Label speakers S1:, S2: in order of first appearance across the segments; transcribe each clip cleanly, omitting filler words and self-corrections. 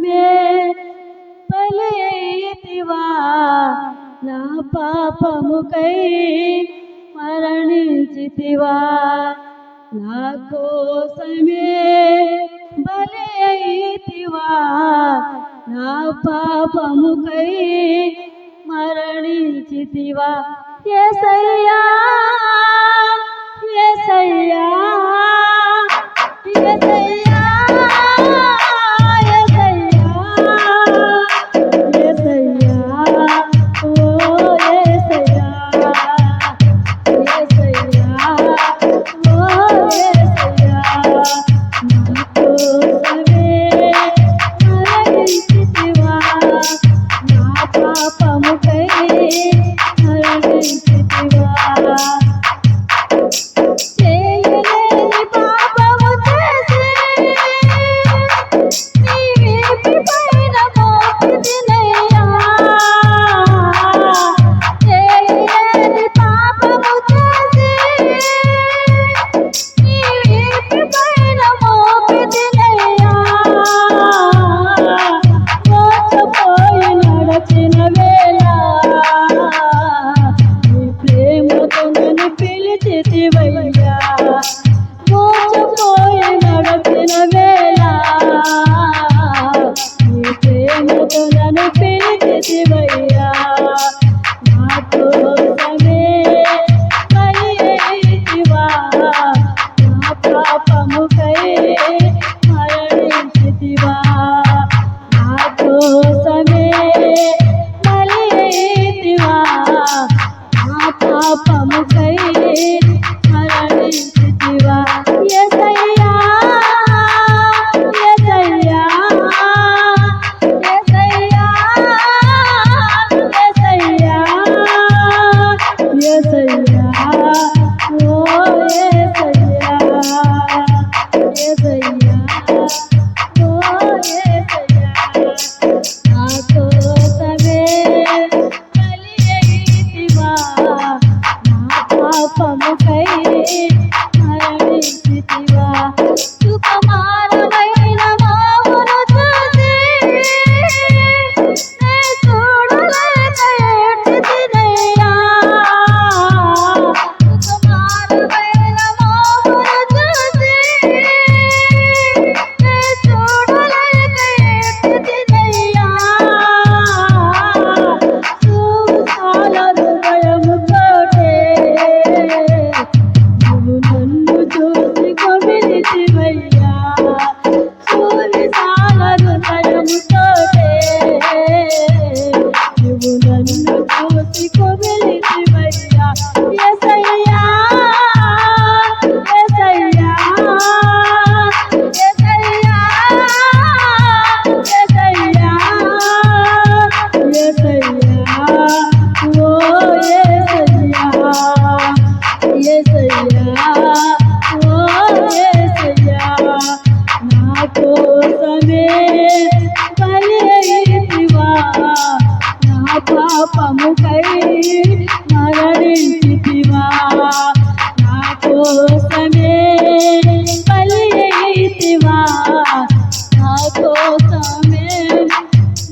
S1: కోసమే బలియైతివా నా పాపముకై మరణించితివా నా కోసమే బలియైతివా నా పాపముకై మరణించితివా యేసయ్యా యేసయ్యా యేసయ్యా పాపముకై మరణించితివా నా కోసమే బలియైతివా నా కోసమే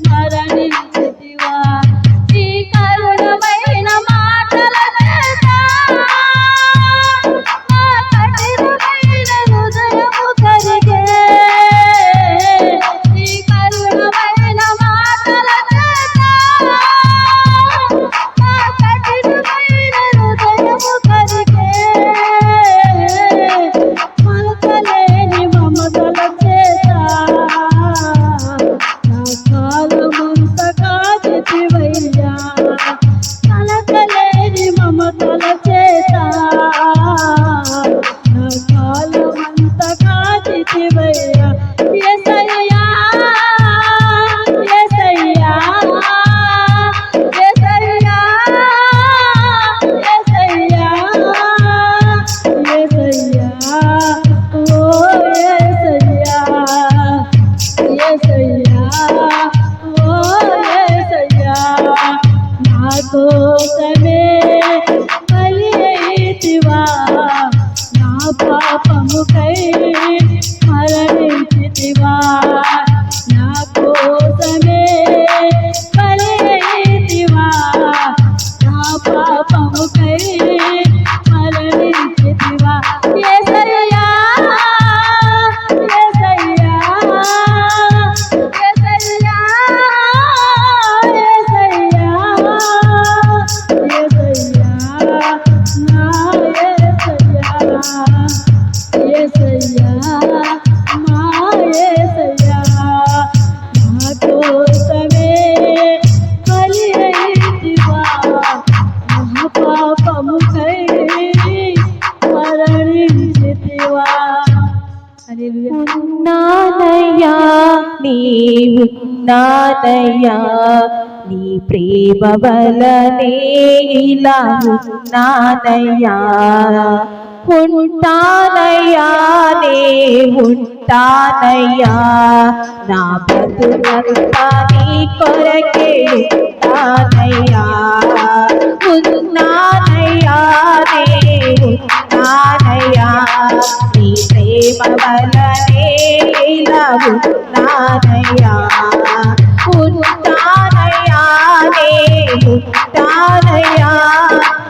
S1: మరణించితివా ఈ కరుణమైన మాటల చేత నా కఠినమైన హృదయము కరిగే ఈ కరుణమైన మాటల చేత నా కఠినమైన హృదయము కరిగే మలకలేని మమతల చేత నా కాలమంత కాచితివయ్యా మలకలేని మమతల చేత నా కాలమంత కాచితివయ్యా యేసయ్యా యేసయ్యా యేసయ్యా యేసయ్యా యేసయ్యా ఓ యేసయ్యా యేసయ్యా ఓ యేసయ్యా నా కోసమే బలియైతివా నా పాపముకై మరణించితివా
S2: ఉన్నానయ్యా నీ ఉన్నానయ్యా నీ ప్రేమ వలనే ఇలా ఉన్నానయ్యా ఉంటానయ్యా నే ఉంటానయ్యా నా బ్రతుకంతా నీ కొరకే ఉంటానయ్యా ఉన్నానయ్యా నే ఉన్నానయ్యా నీ ప్రేమ వలనే ఇలా ఉన్నానయ్యా ఉంటానయ్యా నే ఉంటానయ్యా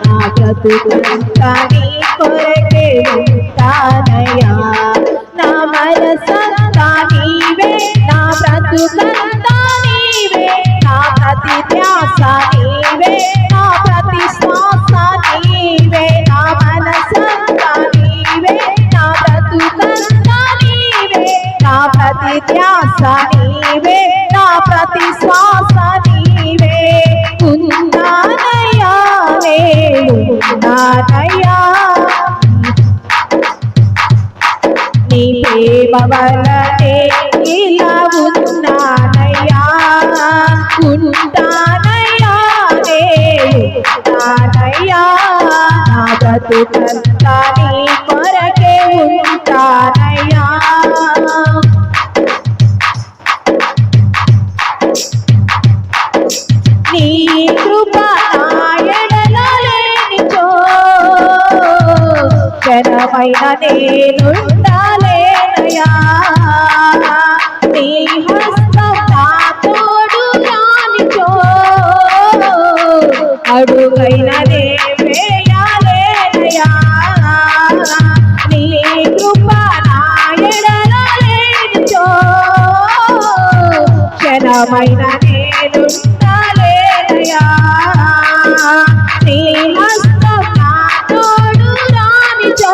S2: నా బ్రతుకంతా నీ కొరకే ఉంటానయ్యా నా మనసంతా నీవే నా బ్రతుకంతా నీవే నా ప్రతి ధ్యాస నీవే నా ప్రతి శ్వాస నీవే నా మనసంతా నీవే నా బ్రతుకంతా నీవే నా ప్రతి ధ్యాస నీవే నా ప్రతి శ్వాస నీవే ఉన్నానయ్యా నే ఉన్నానయ్యా నీ ప్రేమ వలనే ఇలా ఉన్నానయ్యా ఉంటానయ్యా నే ఉంటానయ్యా నా బ్రతుకంతా నీ కొరకే ఉంటానయ్యా నీ కృప నా ఎడల లేనిచో క్షణమైన నేనుండాలేనయ్యా నీ హస్తం నా తోడు రానిచో అడుగైన నే వేయాలేనయ్యా నీ కృప నా ఎడల లేనిచో క్షణమైన నేనుండాలేనయ్యా నీ హస్తం నా తోడు రానిచో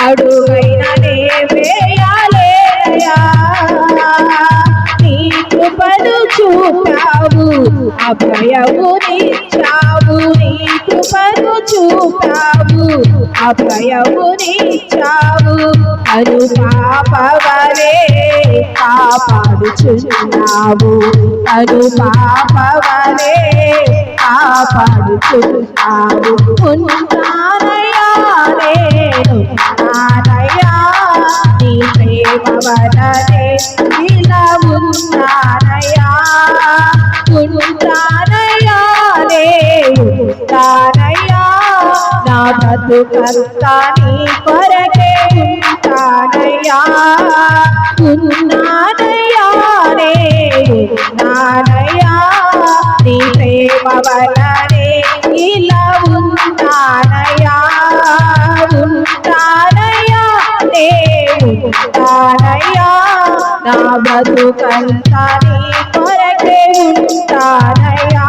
S2: అడుగైన నే వేయాలేనయ్యా నీ కృపను చూపావు అభయము నిచ్చావు నీ కృపను చూపావు అభయము నిచ్చావు అను పాపవలే కాపాడుచున్నావు అను పాపవలే కాపాడుచున్నావు ఉన్నానయ్యా నేను ఉన్నానయ్యా నీ ప్రేమ వలనే ఇలా ఉన్నానయ్యా ఉంటానయ్యా నే ఉంటానయ్యా నా బ్రతుకంతా నీ కొరకే ఉంటానయ్యా ఉన్నానయ్యా నే ఉన్నానయ్యా నీ ప్రేమ వలనే ఇలా ఉంటానయ్యా ఉంటానయ్యా నే ఉంటానయ్యా నా బ్రతుకంతా నీ కొరకే ఉంటానయ్యా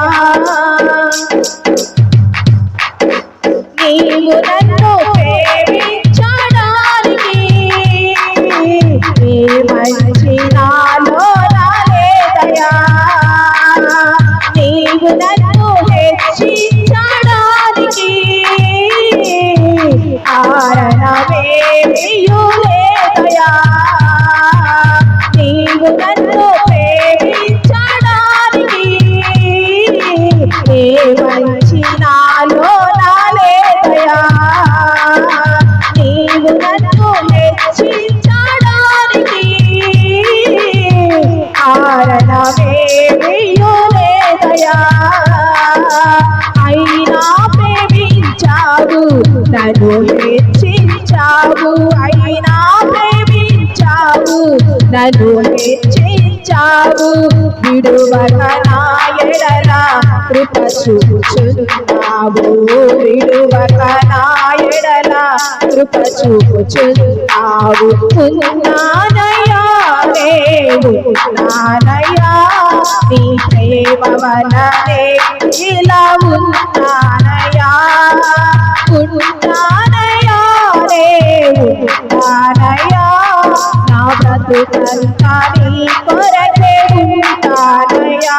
S2: నీవు నన్ను ప్రేమించడానికి నీ మంచి నాలో రాలేదయా నీవు నన్ను హెచ్చించడానికి కారణమేమియూ లేదయా నీవు నన్ను ప్రేమించడానికి ఏ మంచి నాలో రాలేదయా నీవు నన్ను హెచ్చించడానికి కారణమేమియూ లేదయా అయినా ప్రేమించావు నన్ను హెచ్చించావు అయినా ప్రేమించావు నన్ను హెచ్చించావు విడువక నా ఎడల కృప చూపుచున్నావు విడువక నా ఎడల కృప చూపుచున్నావు ఉన్నానయ్యా నే ఉన్నానయ్యా నీ ప్రేమ వలనే ఇలా ఉన్నానయ్యా ఉంటానయ్యా నే ఉంటానయ్యా నా బ్రతుకంతా నీ కొరకే ఉంటానయ్యా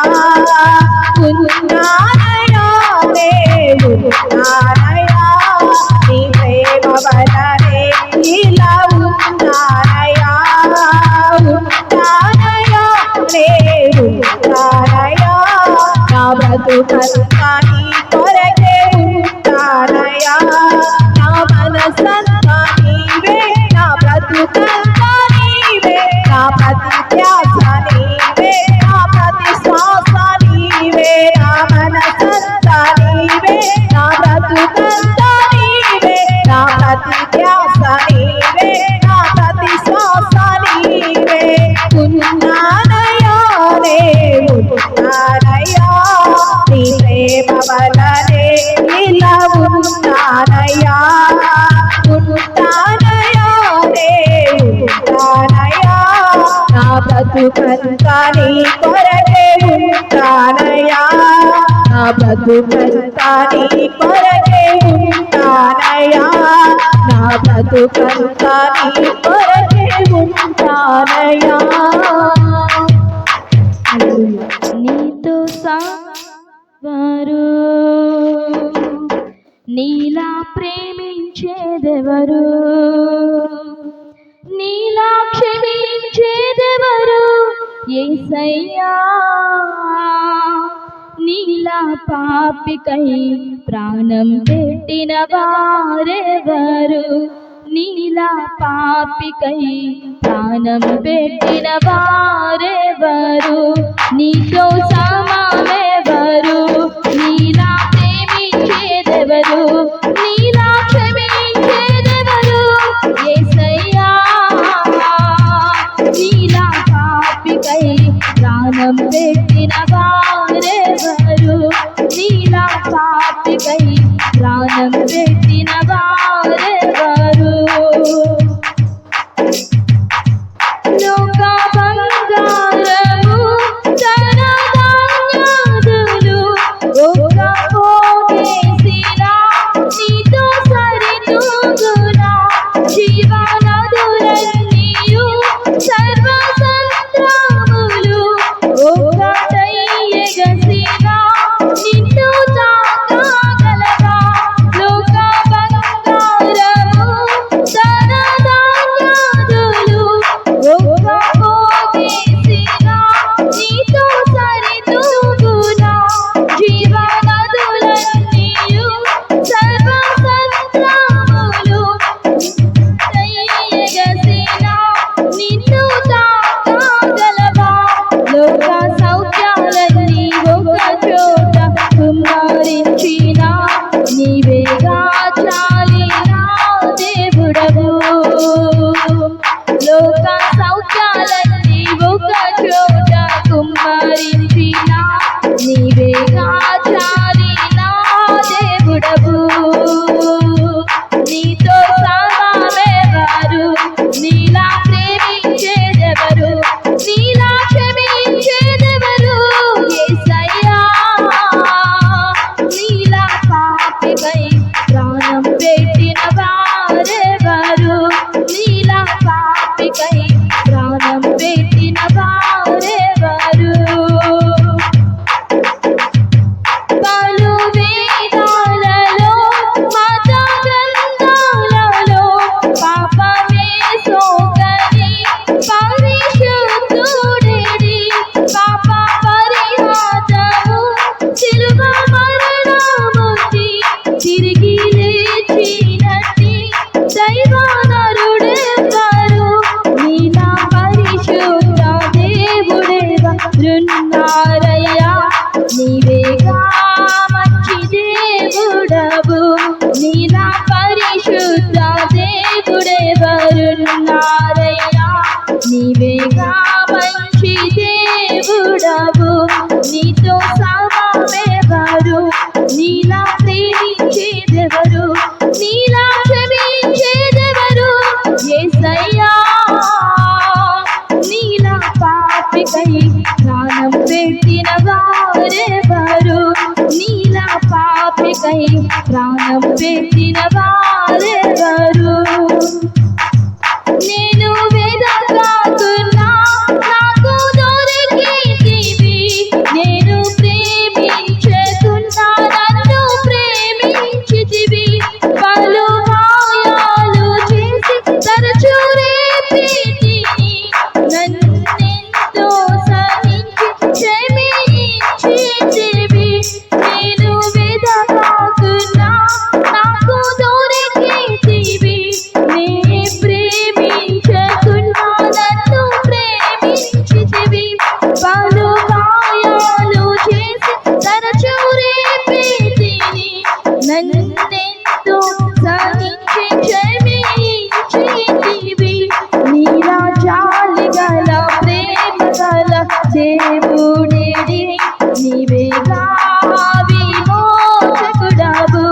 S2: ఉన్నానయ్యా నే ఉన్నానయ్యా నీ ప్రేమ వలనే ఇలా బ్రతుకంతా నీ కొరకే ఉంటానయ్యా నా బ్రతుకంతా నీ కొరకే ఉంటానయ్యా నా బ్రతుకంతా నీ కొరకే ఉంటానయ్యా
S1: నీతో సావారు నీలా ప్రేమించేదెవరు నీలా క్షమించేదెవరు యేసయ్యా నీలా పాపికై ప్రాణం పెట్టిన వారెవరు నీలా పాపికై ప్రాణం పెట్టిన వారెవరు నీతో సమానెవరు నీలా ప్రేమించేదెవరు నీలా క్షమించేదెవరు యేసయ్యా నీలా పాపికై ప్రాణం పెట్టిన వారెవరు నీలా పాపికై ప్రాణం పెట్టిన వారెవరు లోక బంగారము ధనధాన్యాదులు ఒక పోగేసినా నీతో సరితూగునా జీవనదులన్నీయు సర్వసంద్రములు ఒకటై ఎగసినా నిన్ను తాకగలవా లోక బంగారము ధనధాన్యాదులు ఒక పోగేసినా నీతో సరితూగునా జీవనదులన్నీయు సర్వసంద్రములు ఎగసినా నిన్ను తాకగలవా లోక సౌఖ్యాలన్నీ ఒక చోట కుమ్మరించిన నీవేగా చాలినా దేవుడవు లోక సౌఖ్యాలన్నీ ఒక చోట కుమ్మరించిన నీవేగా చాలినా దేవుడవు నీతో సమానెవరు నీలా ప్రేమించేదెవరు నీలా క్షమించేదెవరు యేసయ్యా నీలా పాపికై ప్రాణం పెట్టిన వారెవరు నీలా పాపికై ప్రాణం పెట్టిన వారెవరు పలు వేదాలలో మత గ్రంథాలలో పాపమే సోకని పరిశుద్ధుడేడి పాప పరిహారము శిలువ మరణముంది తిరిగి లేచినట్టి దైవానరుడెవరు నీలా పరిశుద్ధ దేవుడెవరున్నారయ్యా నీవేగా మంచి దేవుడవు నీలా పరిశుద్ధ దేవుడెవరున్నారయ్యా నీవేగా మంచి దేవుడవు నీతో సమానెవరు నీలా ప్రేమించేదెవరు నీలా క్షమించేదెవరు యేసయ్యా నీలా పాపికై ప్రాణం పెట్టిన వారెవరు నీలా పాపికై ప్రాణం పెట్టిన వారెవరు నేను వెదకాకున్నా నాకు దొరికితివి నేను ప్రేమించుకున్నా నన్ను ప్రేమించితివి పలు మాయాలు చేసి తరచు రేపితిని నన్నెంతో సహించి క్షమించితివి నేను వెదకాకున్నా నాకు దొరికితివి నే ప్రేమించుకున్నా నన్ను ప్రేమించితివి పలు మాయాలు చేసి తరచు రేపితిని నన్నెంతో సహించి క్షమించితివి నీలా జాలి గల ప్రేమ గల దేవుడేడి నీవేగా విమోచకుడవు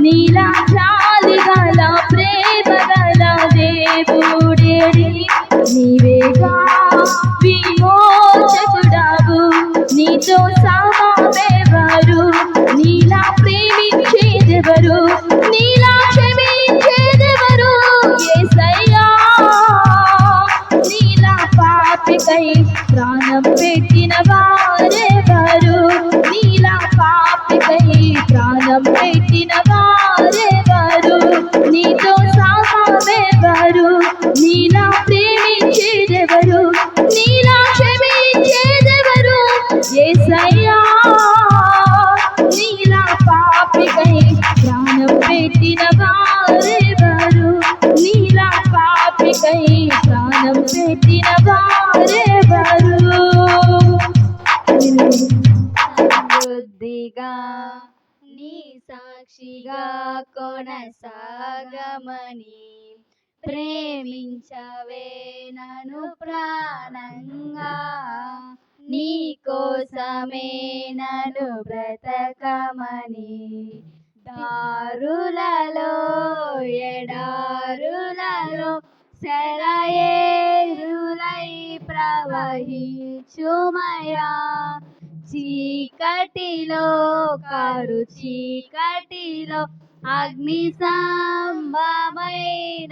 S1: నీలా జాలి గల ప్రేమ గల దేవుడేడి నీవేగా విమోచకుడవు పాపికై ప్రాణం పెట్టిన వారెవరు నీలా పాపికై ప్రాణం పెట్టిన వారెవరు నీతో సాగెవరు నీలా ప్రేమించేదెవరు నీలా క్షమించేదెవరు యేసయ్యా నీలా పాపికై ప్రాణం పెట్టిన వారెవరు నీలా పాపికై ప్రాణం పెట్టిన వారెవరు
S3: సమృద్ధిగా నీ సాక్షిగా కొనసాగమని ప్రేమించవే నన్ను ప్రాణంగా నీ కోసమే నన్ను బ్రతకమని దారులలో ఎడారులలో సెలయేరులై ప్రవహించుమయా చీకటిలో కరు చీకటిలో అగ్ని సంభమై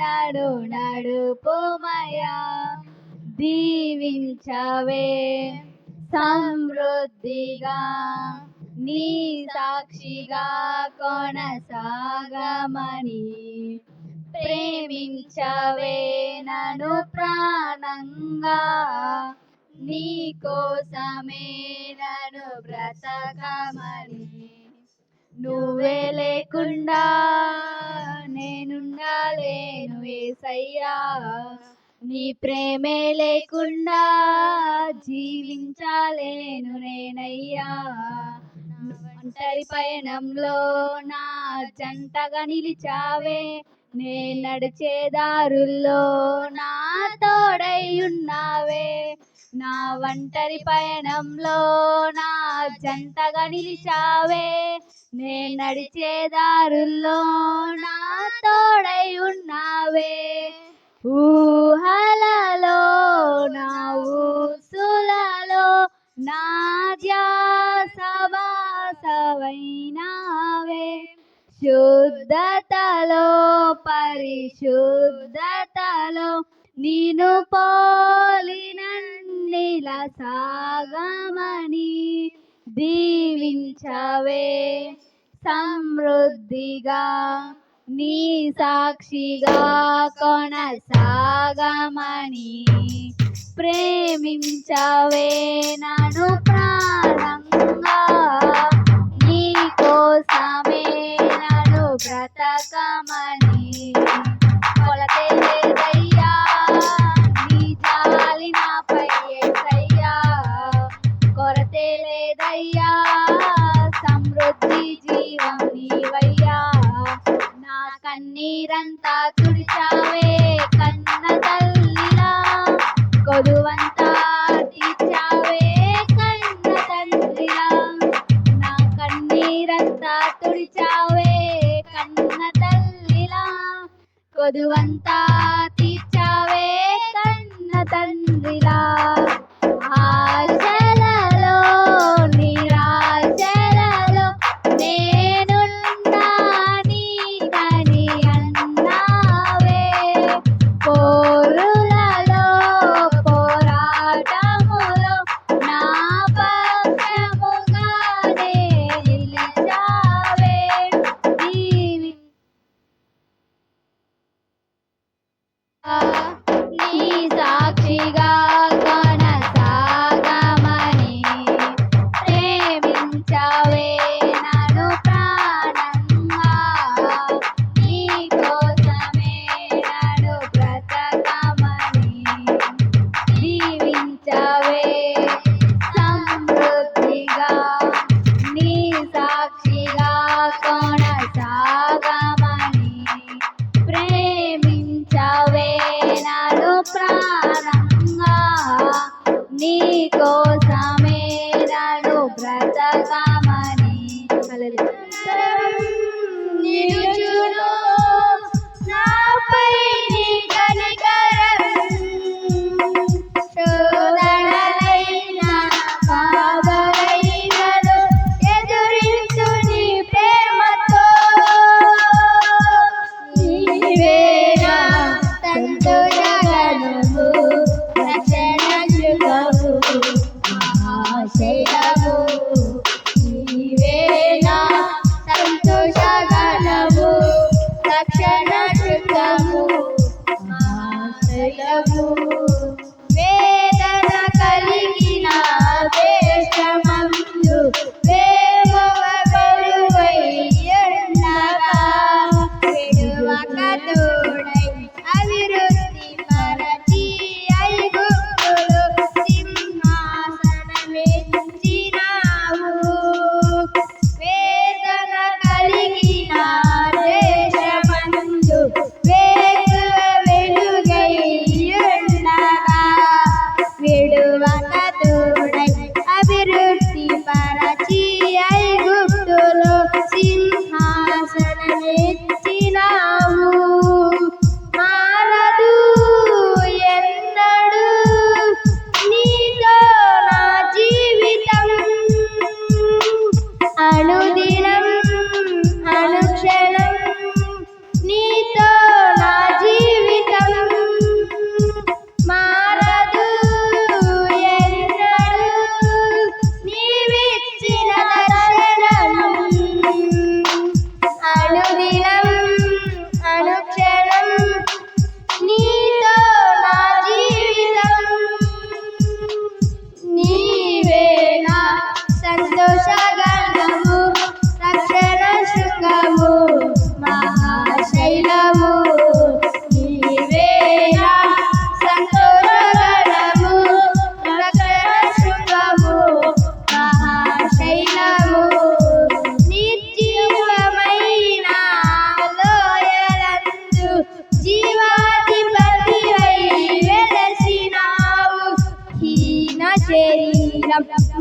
S3: నడుపుమయా దీవించవే సమృద్ధిగా నీ సాక్షిగా కొనసాగమని ప్రేమించవే నన్ను ప్రాణంగా నీ కోసమే నన్ను బ్రతకమని నువ్వే లేకుండా నేనుండలేను యేసయ్యా నీ ప్రేమే లేకుండా జీవించలేను నేనయ్యా ఒంటరి పయనంలో నా జంటగా నిలిచావే నే నడిచే దారుల్లో నా తోడై ఉన్నావే నా ఒంటరి పయనంలో నా జంటగా నిలిచావే నే నడిచే దారుల్లో నా తోడై ఉన్నావే ఊహలలో నా ఊసులలో నా ధ్యాసవాసవైనావే శుద్ధతలో పరిశుద్ధతలో నిన్ను పోలినన్నిలా సాగమని దీవించవే సమృద్ధిగా నీ సాక్షిగా కొనసాగమని ప్రేమించవే నన్ను ప్రాణంగా నీ కోసమే నన్ను బ్రతకమని కొలతే లేదయ్యా నీ జాలి నాపై యేసయ్యా కొరతే లేదయ్యా సమృద్ధి జీవం నీవయ్యా నా కన్నీరంతా తుడిచావే కన్న తల్లిలా కొదువంతా తీర్చావే కన్న తండ్రిలా నా కన్నీరంతా తుడిచావే కన్న తల్లిలా కొదువంతా తీర్చావే కన్న తండ్రిలా ఆశలలో నిరాశలలో నేనున్నా నీకని అన్నావే పోరులలో పోరాటములో నా పక్షముగానే నిలిచావే నీ సాక్షిగా కొనసాగమని ప్రేమించవే నన్ను ప్రాణంగా నీ కోసమే నన్ను బ్రతకమని దీవించవే సమృద్ధిగా నీ సాక్షిగా కొనసాగమని ప్రేమించవే నన్ను ప్రాణంగా నీ కోసమే నన్ను బ్రతకమని నిలుచును నాపై నీ కనికరం శోధనలైన బాధలైనను ఎదురించు నీ ప్రేమతో నీవేనా తండ్రి జగనము రక్షణ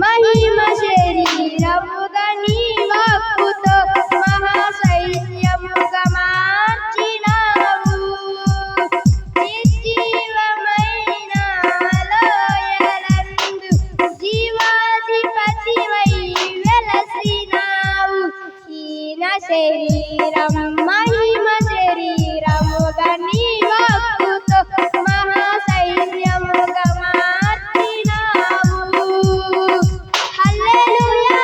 S3: మహిమ శరీరముగా నీ వాక్కుతో మహాశైల్యముగా మార్చినావు. నిర్జీవమైన లోయలందు జీవాధిపతివై వెలసినావు. హీన శరీరం మహిమ శరీరముగా నీ వాక్కుతో మహాశైల్యముగా మార్చినావు. హల్లెలూయా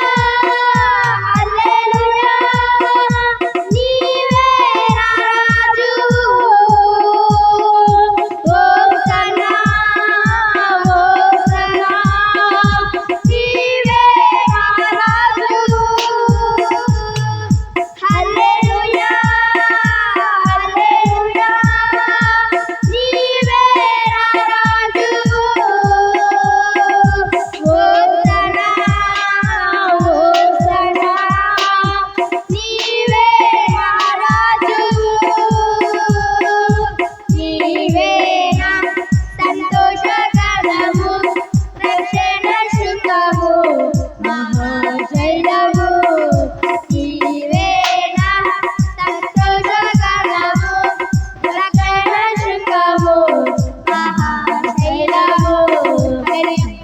S3: హల్లెలూయా నీవే రాజు. హోసన్నా హోసన్నా నీవే రాజు. హల్లెలూయా హల్లెలూయా నీవే రాజు. హోసన్నా హోసన్నా నీవే రాజు. నీవే నా సంతోషకరము రక్షణ శుభము మహాశైలము. నీవే నా సంతోషకరము రక్షణ శుభము మహాశైలము.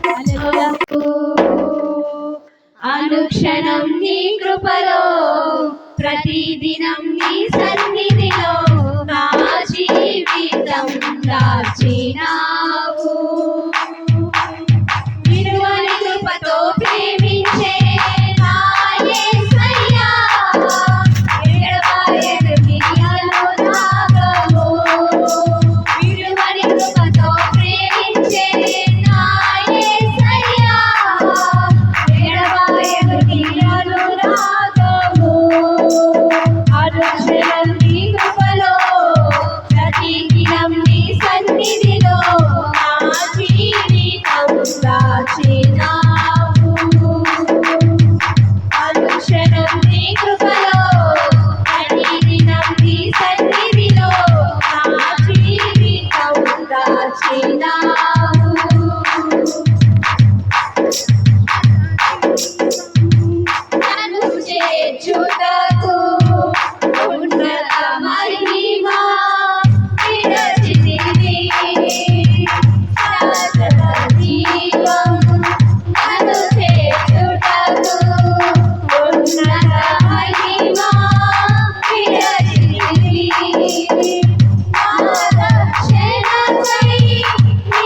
S3: హల్లెలూయా.
S1: అనుక్షణం నీ కృపలో ప్రతిదినం నీ సన్నిధిలో నా జీవితం దాచినావు. విడువని కృపతో ప్రేమించే నా యేసయ్యా, ఎడబాయని క్రియలు నాగవు. విడువని కృపతో ప్రేమించే నా యేసయ్యా, ఎడబాయని క్రియలు నాగవు. అనుక్షణం నీ కృపలో ప్రతిదినం నీ సన్నిధిలో నా జీవితం దాచినావు. అనుక్షణం నీ కృపలో ప్రతిదినం నీ సన్నిధిలో నా జీవితం దాచినావు. నన్ను చేర్చుటకు ఉన్నత మహిమ విరచితివి. శాశ్వత జీవం నన్ను చేర్చుటకు ఉన్నత మహిమ విరచితివి. నా రక్షణకై నీ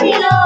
S1: వీధిలో